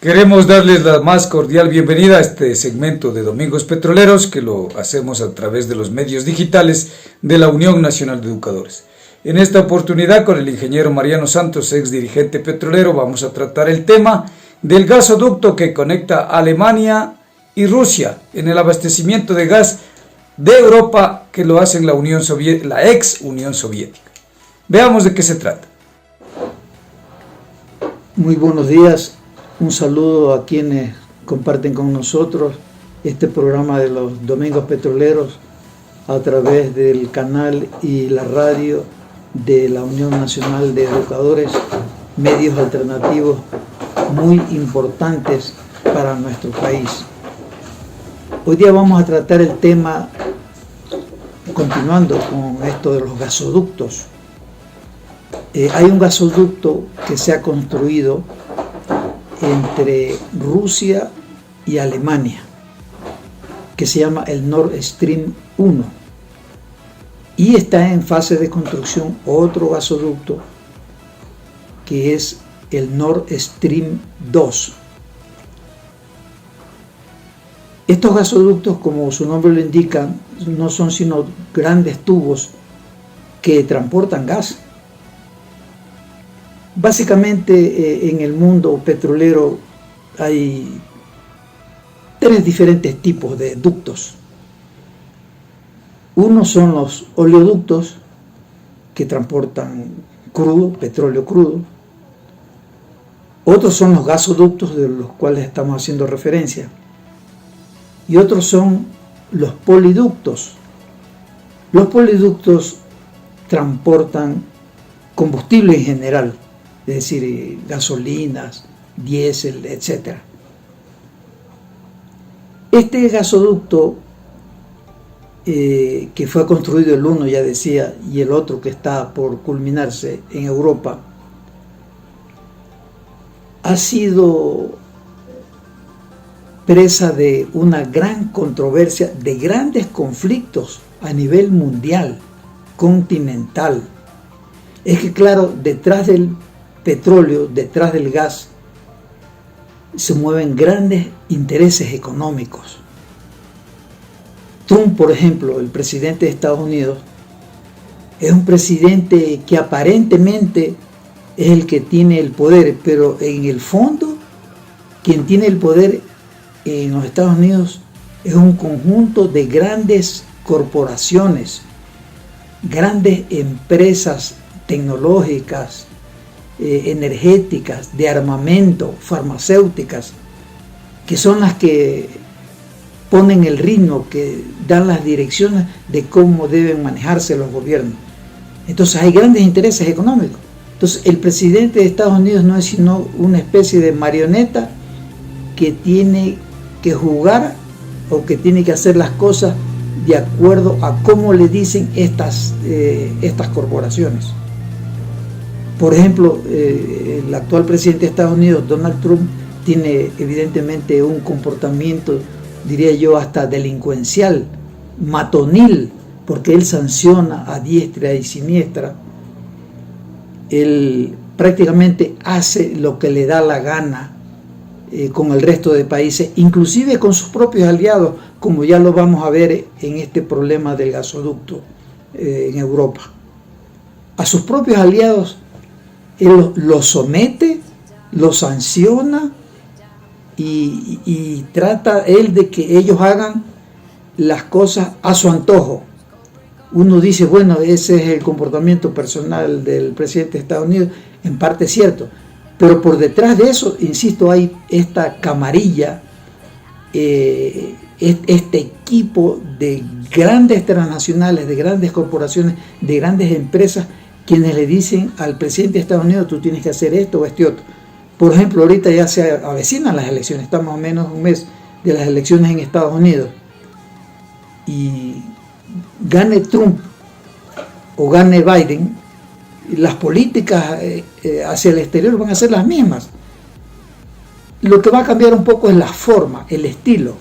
Queremos darles la más cordial bienvenida a este segmento de Domingos Petroleros, que lo hacemos a través de los medios digitales de la Unión Nacional de Educadores. En esta oportunidad, con el ingeniero Mariano Santos, ex dirigente petrolero, vamos a tratar el tema del gasoducto que conecta Alemania y Rusia en el abastecimiento de gas de Europa, que lo hace en la ex Unión Soviética. Veamos de qué se trata. Muy buenos días. Un saludo a quienes comparten con nosotros este programa de los Domingos Petroleros a través del canal y la radio de la Unión Nacional de Educadores, medios alternativos muy importantes para nuestro país. Hoy día vamos a tratar el tema, continuando con esto de los gasoductos. Hay un gasoducto que se ha construido entre Rusia y Alemania, que se llama el Nord Stream 1, y está en fase de construcción otro gasoducto que es el Nord Stream 2. Estos gasoductos, como su nombre lo indica, no son sino grandes tubos que transportan gas. Básicamente en el mundo petrolero hay tres diferentes tipos de ductos. Uno son los oleoductos, que transportan crudo, petróleo crudo. Otros son los gasoductos, de los cuales estamos haciendo referencia. Y otros son los poliductos. Los poliductos transportan combustible en general, es decir, gasolinas, diésel, etc. Este gasoducto que fue construido el uno, ya decía, y el otro que está por culminarse en Europa, ha sido presa de una gran controversia, de grandes conflictos a nivel mundial, continental. Es que claro, detrás del petróleo, detrás del gas, se mueven grandes intereses económicos. Trump, por ejemplo, el presidente de Estados Unidos, es un presidente que aparentemente es el que tiene el poder, pero en el fondo, quien tiene el poder en los Estados Unidos es un conjunto de grandes corporaciones, grandes empresas tecnológicas, energéticas, de armamento, farmacéuticas, que son las que ponen el ritmo, que dan las direcciones de cómo deben manejarse los gobiernos. Entonces hay grandes intereses económicos. Entonces el presidente de Estados Unidos no es sino una especie de marioneta que tiene que jugar o que tiene que hacer las cosas de acuerdo a cómo le dicen estas corporaciones. Por ejemplo, el actual presidente de Estados Unidos, Donald Trump, tiene evidentemente un comportamiento, diría yo, hasta delincuencial, matonil, porque él sanciona a diestra y siniestra. Él prácticamente hace lo que le da la gana con el resto de países, inclusive con sus propios aliados, como ya lo vamos a ver en este problema del gasoducto en Europa. A sus propios aliados él los somete, los sanciona y trata él de que ellos hagan las cosas a su antojo. Uno dice, bueno, ese es el comportamiento personal del presidente de Estados Unidos, en parte es cierto, pero por detrás de eso, insisto, hay esta camarilla, este equipo de grandes transnacionales, de grandes corporaciones, de grandes empresas, quienes le dicen al presidente de Estados Unidos, tú tienes que hacer esto o este otro. Por ejemplo, ahorita ya se avecinan las elecciones, estamos a menos de un mes de las elecciones en Estados Unidos, y gane Trump o gane Biden, las políticas hacia el exterior van a ser las mismas. Lo que va a cambiar un poco es la forma, el estilo,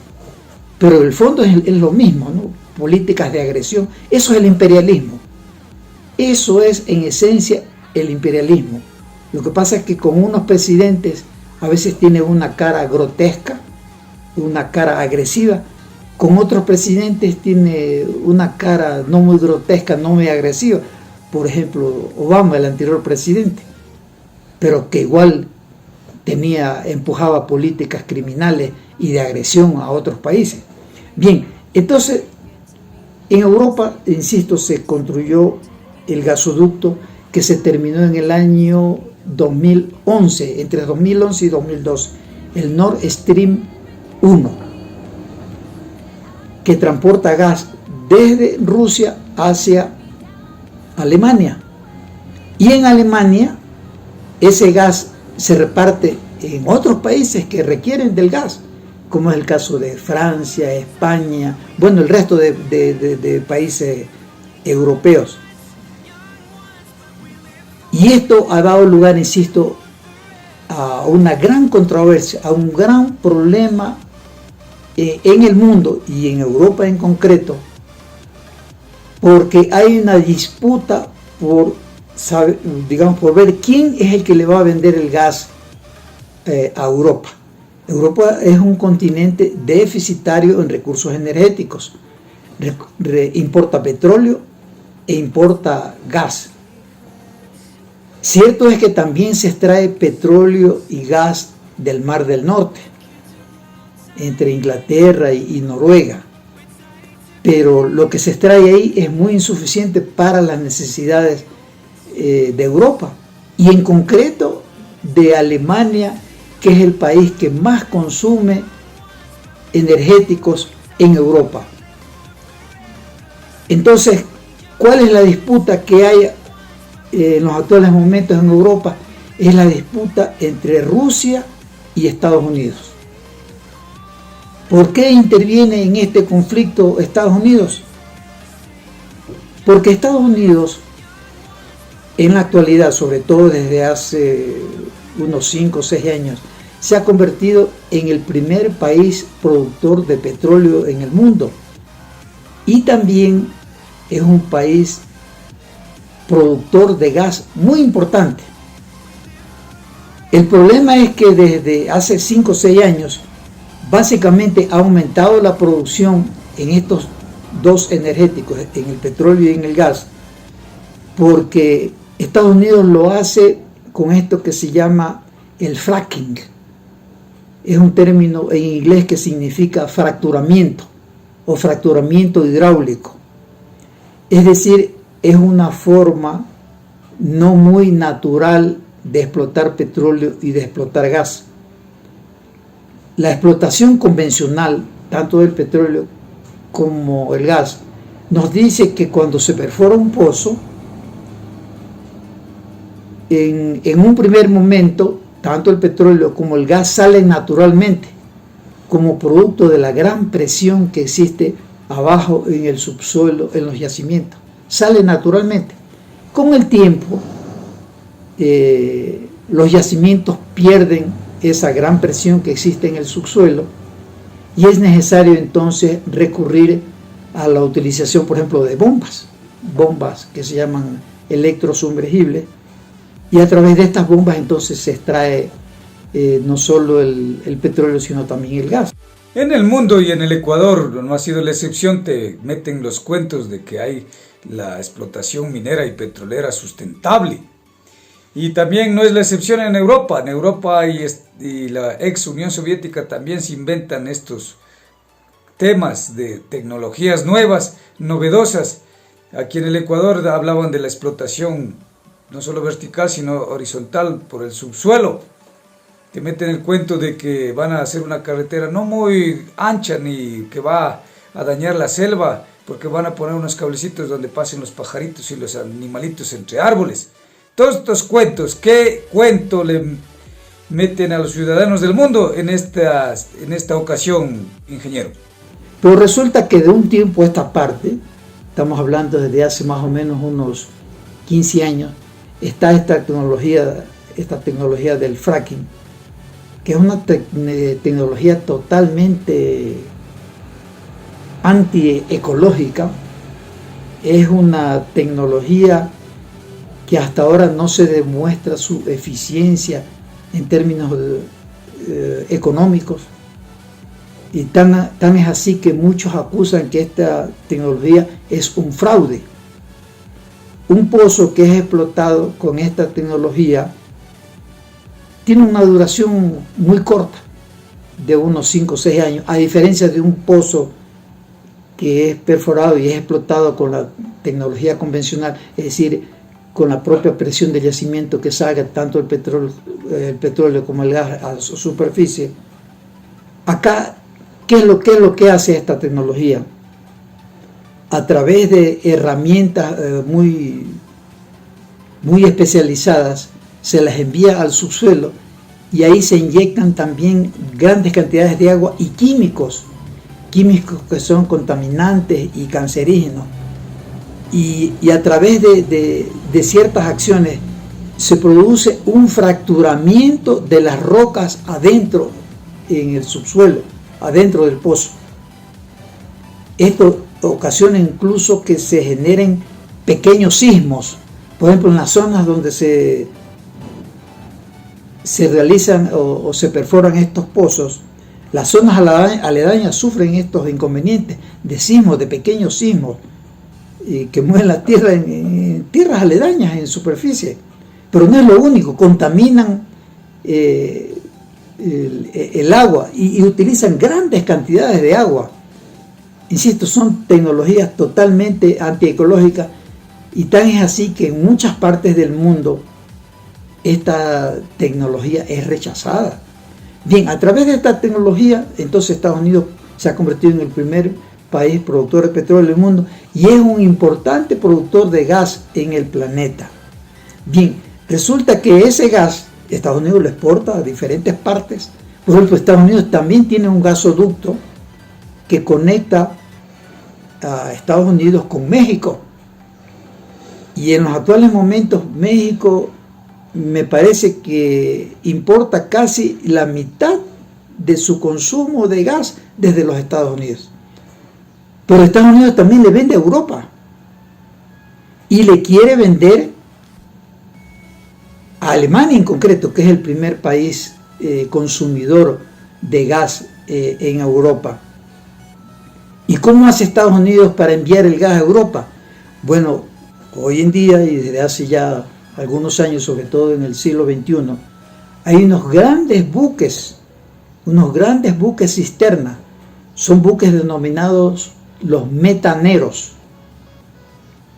pero el fondo es lo mismo, ¿no? Políticas de agresión, eso es el imperialismo. Eso es en esencia el imperialismo. Lo que pasa es que con unos presidentes a veces tiene una cara grotesca, una cara agresiva. Con otros presidentes tiene una cara no muy grotesca, no muy agresiva. Por ejemplo, Obama, el anterior presidente, pero que igual empujaba políticas criminales y de agresión a otros países. Bien, entonces, en Europa, insisto, se construyó el gasoducto que se terminó en el año 2011, entre 2011 y 2012, el Nord Stream 1, que transporta gas desde Rusia hacia Alemania. Y en Alemania ese gas se reparte en otros países que requieren del gas, como es el caso de Francia, España, bueno, el resto de países europeos. Y esto ha dado lugar, insisto, a una gran controversia, a un gran problema en el mundo y en Europa en concreto, porque hay una disputa por ver quién es el que le va a vender el gas a Europa. Europa es un continente deficitario en recursos energéticos, importa petróleo e importa gas. Cierto es que también se extrae petróleo y gas del Mar del Norte, entre Inglaterra y Noruega, pero lo que se extrae ahí es muy insuficiente para las necesidades de Europa, y en concreto de Alemania, que es el país que más consume energéticos en Europa. Entonces, ¿cuál es la disputa que hay en los actuales momentos en Europa? Es la disputa entre Rusia y Estados Unidos. ¿Por qué interviene en este conflicto Estados Unidos? Porque Estados Unidos, en la actualidad, sobre todo desde hace unos 5 o 6 años, se ha convertido en el primer país productor de petróleo en el mundo, y también es un país productor de gas muy importante. El problema es que desde hace 5 o 6 años básicamente ha aumentado la producción en estos dos energéticos, en el petróleo y en el gas, porque Estados Unidos lo hace con esto que se llama el fracking. Es un término en inglés que significa fracturamiento o fracturamiento hidráulico. Es decir, es una forma no muy natural de explotar petróleo y de explotar gas. La explotación convencional, tanto del petróleo como el gas, nos dice que cuando se perfora un pozo, en un primer momento, tanto el petróleo como el gas salen naturalmente, como producto de la gran presión que existe abajo en el subsuelo, en los yacimientos. Sale naturalmente. Con el tiempo, los yacimientos pierden esa gran presión que existe en el subsuelo, y es necesario entonces recurrir a la utilización, por ejemplo, de bombas que se llaman electrosumergibles, y a través de estas bombas entonces se extrae no solo el petróleo, sino también el gas. En el mundo y en el Ecuador no ha sido la excepción. Te meten los cuentos de que hay la explotación minera y petrolera sustentable. Y también no es la excepción en Europa. En Europa y la ex Unión Soviética también se inventan estos temas de tecnologías nuevas, novedosas. Aquí en el Ecuador hablaban de la explotación no solo vertical, sino horizontal por el subsuelo. Te meten el cuento de que van a hacer una carretera no muy ancha ni que va a dañar la selva, porque van a poner unos cablecitos donde pasen los pajaritos y los animalitos entre árboles. Todos estos cuentos, ¿qué cuento le meten a los ciudadanos del mundo en esta ocasión, ingeniero? Pero resulta que de un tiempo a esta parte, estamos hablando desde hace más o menos unos 15 años, está esta tecnología del fracking, que es una tecnología totalmente antiecológica. Es una tecnología que hasta ahora no se demuestra su eficiencia en términos económicos, y tan es así que muchos acusan que esta tecnología es un fraude. Un pozo que es explotado con esta tecnología tiene una duración muy corta, de unos 5 o 6 años, a diferencia de un pozo que es perforado y es explotado con la tecnología convencional, es decir, con la propia presión del yacimiento, que salga tanto el petróleo como el gas a su superficie. Acá, ¿qué es lo que hace esta tecnología? A través de herramientas muy especializadas, se las envía al subsuelo, y ahí se inyectan también grandes cantidades de agua y químicos que son contaminantes y cancerígenos. Y a través de ciertas acciones se produce un fracturamiento de las rocas adentro, en el subsuelo, adentro del pozo. Esto ocasiona incluso que se generen pequeños sismos. Por ejemplo, en las zonas donde se realizan o se perforan estos pozos, las zonas aledañas sufren estos inconvenientes de sismos, de pequeños sismos, que mueven la tierra en tierras aledañas, en superficie. Pero no es lo único, contaminan el agua y utilizan grandes cantidades de agua. Insisto, son tecnologías totalmente antiecológicas, y tan es así que en muchas partes del mundo esta tecnología es rechazada. Bien, a través de esta tecnología, entonces Estados Unidos se ha convertido en el primer país productor de petróleo del mundo y es un importante productor de gas en el planeta. Bien, resulta que ese gas Estados Unidos lo exporta a diferentes partes. Por ejemplo, Estados Unidos también tiene un gasoducto que conecta a Estados Unidos con México. Y en los actuales momentos México me parece que importa casi la mitad de su consumo de gas desde los Estados Unidos. Pero Estados Unidos también le vende a Europa y le quiere vender a Alemania en concreto, que es el primer país consumidor de gas en Europa. ¿Y cómo hace Estados Unidos para enviar el gas a Europa? Bueno, hoy en día y desde hace ya algunos años, sobre todo en el siglo XXI, hay unos grandes buques cisterna. Son buques denominados los metaneros.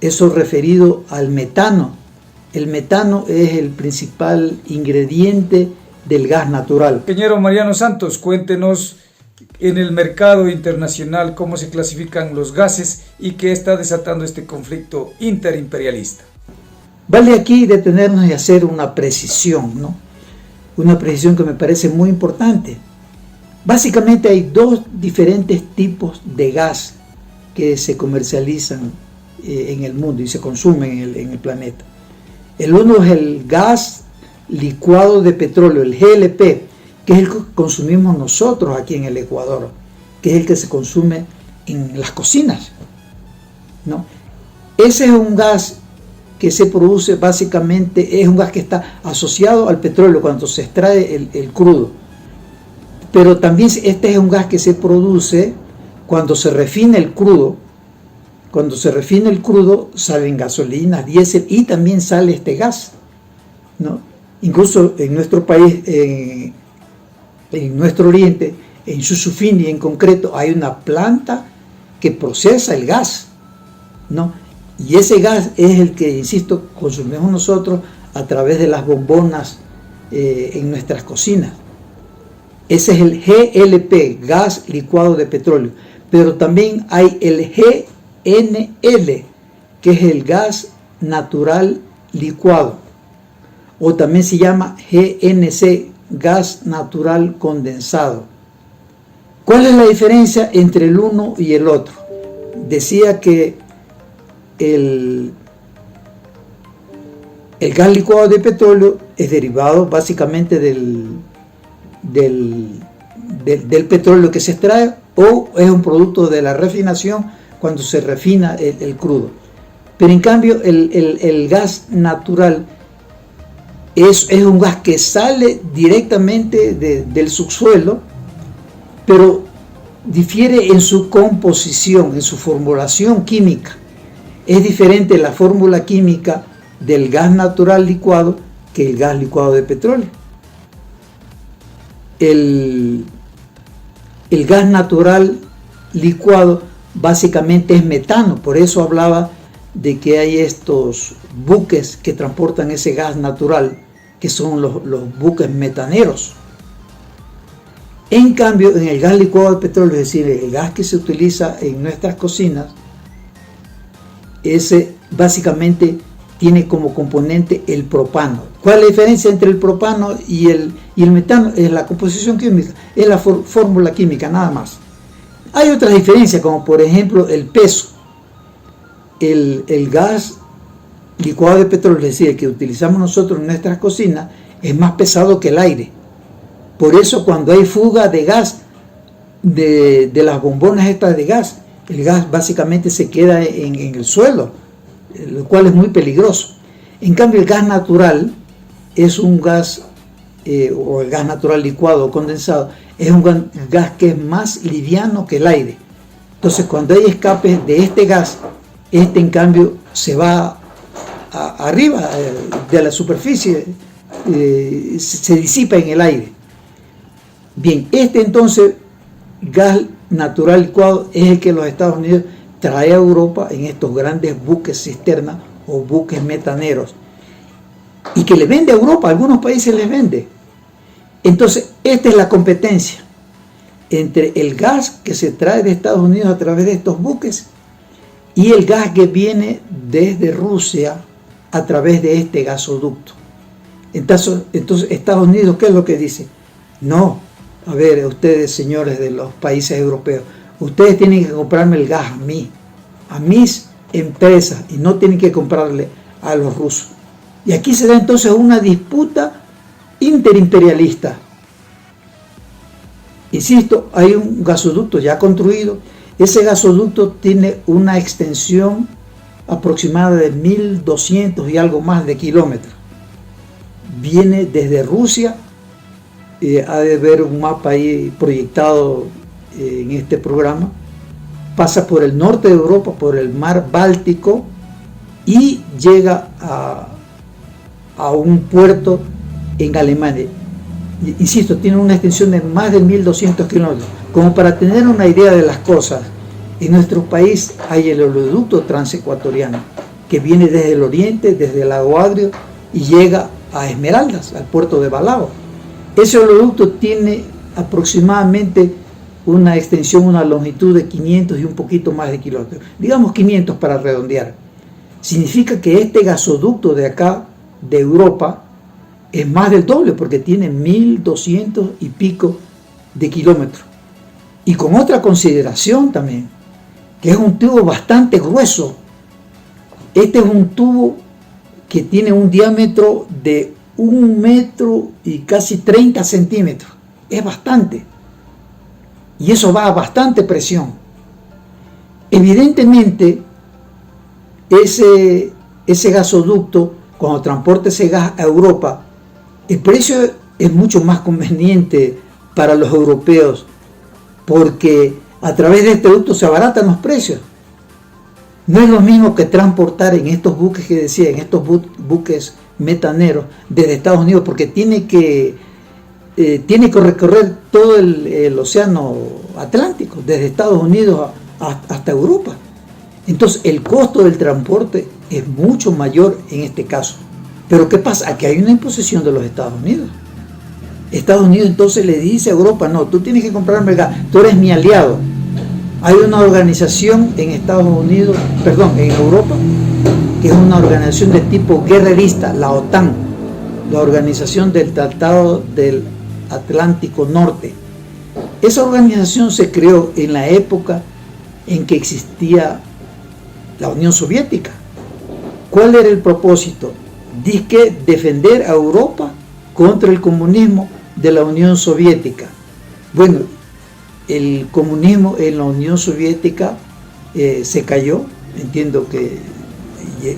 Eso referido al metano. El metano es el principal ingrediente del gas natural. Ingeniero Mariano Santos, cuéntenos en el mercado internacional cómo se clasifican los gases y qué está desatando este conflicto interimperialista. Vale aquí detenernos y hacer una precisión, ¿no? Una precisión que me parece muy importante. Básicamente hay dos diferentes tipos de gas que se comercializan en el mundo y se consumen en el planeta. El uno es el gas licuado de petróleo, el GLP, que es el que consumimos nosotros aquí en el Ecuador, que es el que se consume en las cocinas, ¿no? Ese es un gas que se produce básicamente, es un gas que está asociado al petróleo cuando se extrae el crudo. Pero también este es un gas que se produce cuando se refina el crudo. Cuando se refina el crudo salen gasolinas, diésel y también sale este gas, ¿no? Incluso en nuestro país, en nuestro oriente, en Susufini en concreto, hay una planta que procesa el gas, ¿no? Y ese gas es el que, insisto, consumimos nosotros a través de las bombonas en nuestras cocinas. Ese es el GLP, gas licuado de petróleo. Pero también hay el GNL, que es el gas natural licuado. O también se llama GNC, gas natural condensado. ¿Cuál es la diferencia entre el uno y el otro? Decía que el gas licuado de petróleo es derivado básicamente del petróleo que se extrae, o es un producto de la refinación cuando se refina el crudo. Pero en cambio el gas natural es un gas que sale directamente del subsuelo, pero difiere en su composición, en su formulación química. Es diferente la fórmula química del gas natural licuado que el gas licuado de petróleo. El gas natural licuado básicamente es metano, por eso hablaba de que hay estos buques que transportan ese gas natural, que son los buques metaneros. En cambio, en el gas licuado de petróleo, es decir, el gas que se utiliza en nuestras cocinas, ese básicamente tiene como componente el propano. ¿Cuál es la diferencia entre el propano y el metano? Es la composición química, es la fórmula química, nada más. Hay otras diferencias, como por ejemplo el peso. El gas licuado de petróleo, es decir, el que utilizamos nosotros en nuestras cocinas, es más pesado que el aire. Por eso cuando hay fuga de gas de las bombonas estas de gas, el gas básicamente se queda en el suelo, lo cual es muy peligroso. En cambio, el gas natural es un gas, o el gas natural licuado o condensado, es un gas que es más liviano que el aire. Entonces, cuando hay escape de este gas, este en cambio se va arriba de la superficie, se disipa en el aire. Bien, este entonces gas natural licuado es el que los Estados Unidos trae a Europa en estos grandes buques cisterna o buques metaneros, y que le vende a Europa, a algunos países les vende. Entonces, esta es la competencia entre el gas que se trae de Estados Unidos a través de estos buques y el gas que viene desde Rusia a través de este gasoducto. Entonces Estados Unidos, ¿qué es lo que dice? No, a ver, ustedes señores de los países europeos, ustedes tienen que comprarme el gas a mis empresas, y no tienen que comprarle a los rusos. Y aquí se da entonces una disputa interimperialista. Insisto, hay un gasoducto ya construido. Ese gasoducto tiene una extensión aproximada de 1.200 y algo más de kilómetros. Viene desde Rusia, ha de haber un mapa ahí proyectado en este programa, pasa por el norte de Europa, por el mar Báltico, y llega a un puerto en Alemania. Insisto, tiene una extensión de más de 1.200 kilómetros. Como para tener una idea de las cosas, en nuestro país hay el oleoducto transecuatoriano, que viene desde el oriente, desde el lago Agrio, y llega a Esmeraldas, al puerto de Balao. Ese oleoducto tiene aproximadamente una extensión, una longitud de 500 y un poquito más de kilómetros. Digamos 500 para redondear. Significa que este gasoducto de acá, de Europa, es más del doble, porque tiene 1.200 y pico de kilómetros. Y con otra consideración también, que es un tubo bastante grueso. Este es un tubo que tiene un diámetro de 1 metro y casi 30 centímetros. Es bastante. Y eso va a bastante presión. Evidentemente, ese gasoducto, cuando transporta ese gas a Europa, el precio es mucho más conveniente para los europeos, porque a través de este ducto se abaratan los precios. No es lo mismo que transportar en estos buques que decía, en estos buques metaneros desde Estados Unidos, porque tiene que recorrer todo el océano Atlántico, desde Estados Unidos hasta Europa. Entonces el costo del transporte es mucho mayor en este caso. Pero ¿qué pasa? Aquí hay una imposición de los Estados Unidos. Estados Unidos entonces le dice a Europa: no, tú tienes que comprarme el gas, tú eres mi aliado. Hay una organización en en Europa, que es una organización de tipo guerrerista, la OTAN, la Organización del Tratado del Atlántico Norte. Esa organización se creó en la época en que existía la Unión Soviética. ¿Cuál era el propósito? Dice defender a Europa contra el comunismo de la Unión Soviética. Bueno, el comunismo en la Unión Soviética se cayó. Entiendo que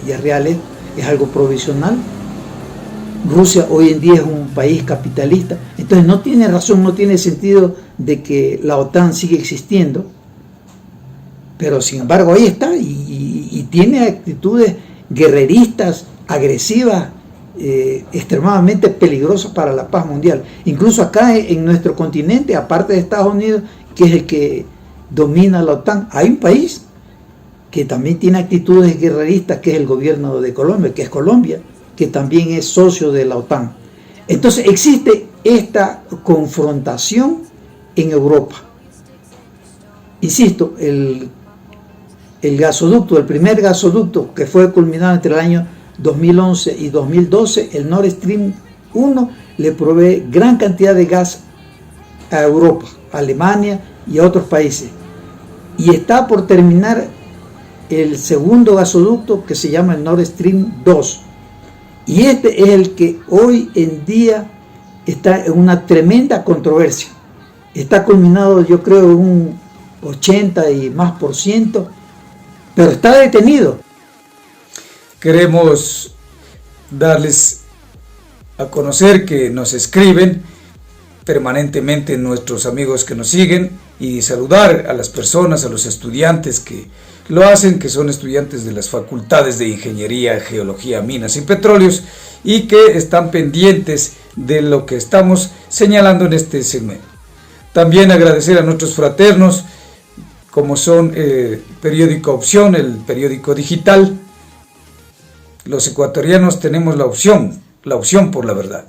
ya real es algo provisional. Rusia hoy en día es un país capitalista, entonces no tiene razón, no tiene sentido de que la OTAN siga existiendo, pero sin embargo ahí está y tiene actitudes guerreristas, agresivas, extremadamente peligrosas para la paz mundial. Incluso acá en nuestro continente, aparte de Estados Unidos, que es el que domina la OTAN, hay un país que también tiene actitudes guerreristas, que es el gobierno de Colombia, que es Colombia, que también es socio de la OTAN. Entonces existe esta confrontación en Europa. Insisto, el gasoducto, el primer gasoducto que fue culminado entre el año 2011 y 2012, el Nord Stream 1, le provee gran cantidad de gas a Europa, a Alemania y a otros países. Y está por terminar el segundo gasoducto, que se llama el Nord Stream 2. Y este es el que hoy en día está en una tremenda controversia. Está culminado, yo creo, en un 80 y más %, pero está detenido. Queremos darles a conocer que nos escriben permanentemente nuestros amigos que nos siguen y saludar a las personas, a los estudiantes que lo hacen, que son estudiantes de las facultades de Ingeniería, Geología, Minas y Petróleos y que están pendientes de lo que estamos señalando en este segmento. También agradecer a nuestros fraternos, como son Periódico Opción, el periódico digital. Los ecuatorianos tenemos la opción por la verdad.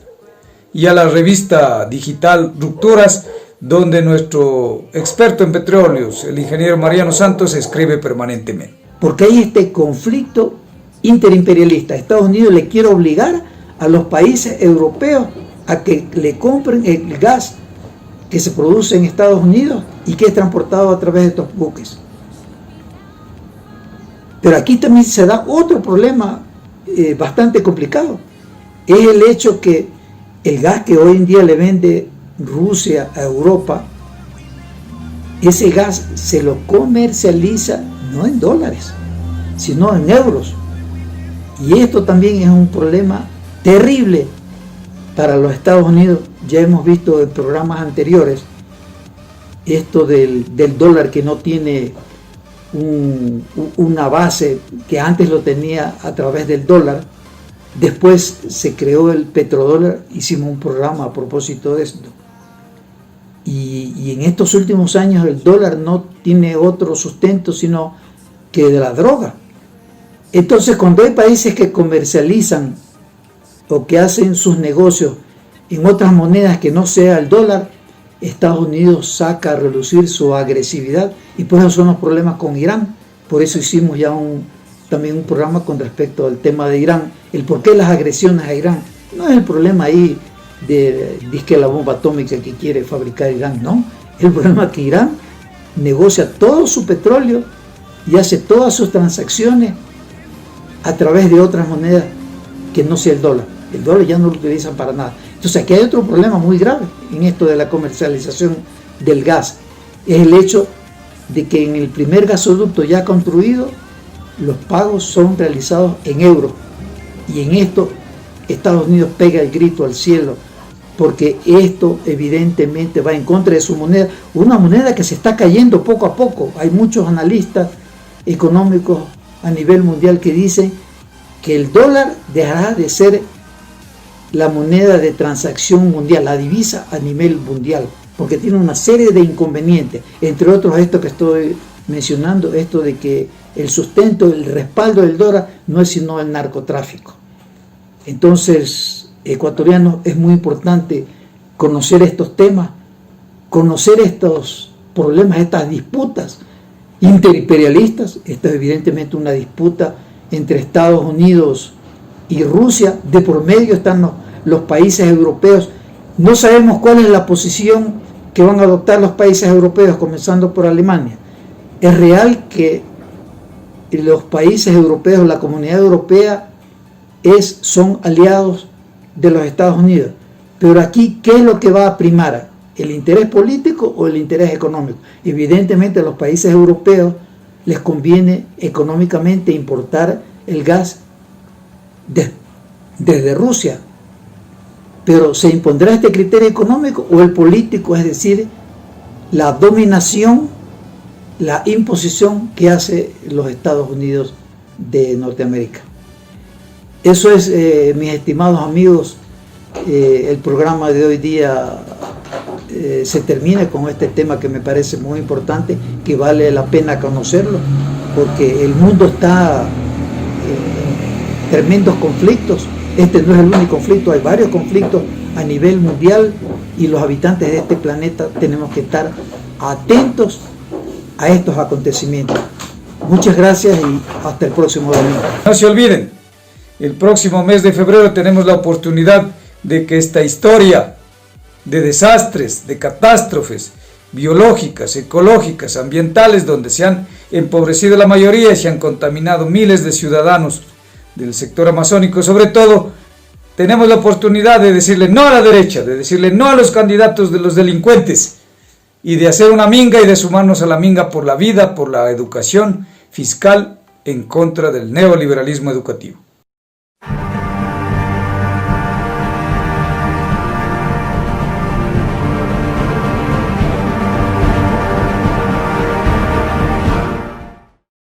Y a la revista digital Rupturas, donde nuestro experto en petróleos, el ingeniero Mariano Santos, escribe permanentemente. Porque hay este conflicto interimperialista. Estados Unidos le quiere obligar a los países europeos a que le compren el gas que se produce en Estados Unidos y que es transportado a través de estos buques. Pero aquí también se da otro problema bastante complicado. Es el hecho que el gas que hoy en día le vende Rusia a Europa, ese gas se lo comercializa no en dólares, sino en euros. Y esto también es un problema terrible para los Estados Unidos. Ya hemos visto en programas anteriores esto del dólar, que no tiene una base, que antes lo tenía a través del dólar. Después se creó el petrodólar, hicimos un programa a propósito de esto. Y en estos últimos años el dólar no tiene otro sustento sino que de la droga. Entonces, cuando hay países que comercializan o que hacen sus negocios en otras monedas que no sea el dólar, Estados Unidos saca a relucir su agresividad, y por eso son los problemas con Irán. Por eso hicimos ya también un programa con respecto al tema de Irán, el por qué las agresiones a Irán. No es el problema ahí de la bomba atómica que quiere fabricar Irán, no. El problema es que Irán negocia todo su petróleo y hace todas sus transacciones a través de otras monedas que no sea el dólar. El dólar ya no lo utilizan para nada. Entonces aquí hay otro problema muy grave en esto de la comercialización del gas. Es el hecho de que en el primer gasoducto ya construido, los pagos son realizados en euros. Y en esto Estados Unidos pega el grito al cielo, porque esto evidentemente va en contra de su moneda, una moneda que se está cayendo poco a poco. Hay muchos analistas económicos a nivel mundial que dicen que el dólar dejará de ser la moneda de transacción mundial, la divisa a nivel mundial, porque tiene una serie de inconvenientes, entre otros esto que estoy mencionando, esto de que el sustento, el respaldo del dólar no es sino el narcotráfico. Entonces, ecuatorianos, es muy importante conocer estos temas, conocer estos problemas, estas disputas interimperialistas. Esta es evidentemente una disputa entre Estados Unidos y Rusia. De por medio están los países europeos. No sabemos cuál es la posición que van a adoptar los países europeos, comenzando por Alemania. Es real que los países europeos, la comunidad europea, son aliados de los Estados Unidos. Pero aquí, ¿qué es lo que va a primar? ¿El interés político o el interés económico? Evidentemente a los países europeos les conviene económicamente importar el gas desde Rusia, pero ¿se impondrá este criterio económico o el político? Es decir, la dominación, la imposición que hace los Estados Unidos de Norteamérica. Eso es, mis estimados amigos, el programa de hoy día se termina con este tema que me parece muy importante, que vale la pena conocerlo, porque el mundo está en tremendos conflictos. Este no es el único conflicto, hay varios conflictos a nivel mundial y los habitantes de este planeta tenemos que estar atentos a estos acontecimientos. Muchas gracias y hasta el próximo domingo. No se olviden, el próximo mes de febrero tenemos la oportunidad de que esta historia de desastres, de catástrofes biológicas, ecológicas, ambientales, donde se han empobrecido la mayoría y se han contaminado miles de ciudadanos del sector amazónico, sobre todo, tenemos la oportunidad de decirle no a la derecha, de decirle no a los candidatos de los delincuentes y de hacer una minga y de sumarnos a la minga por la vida, por la educación fiscal en contra del neoliberalismo educativo.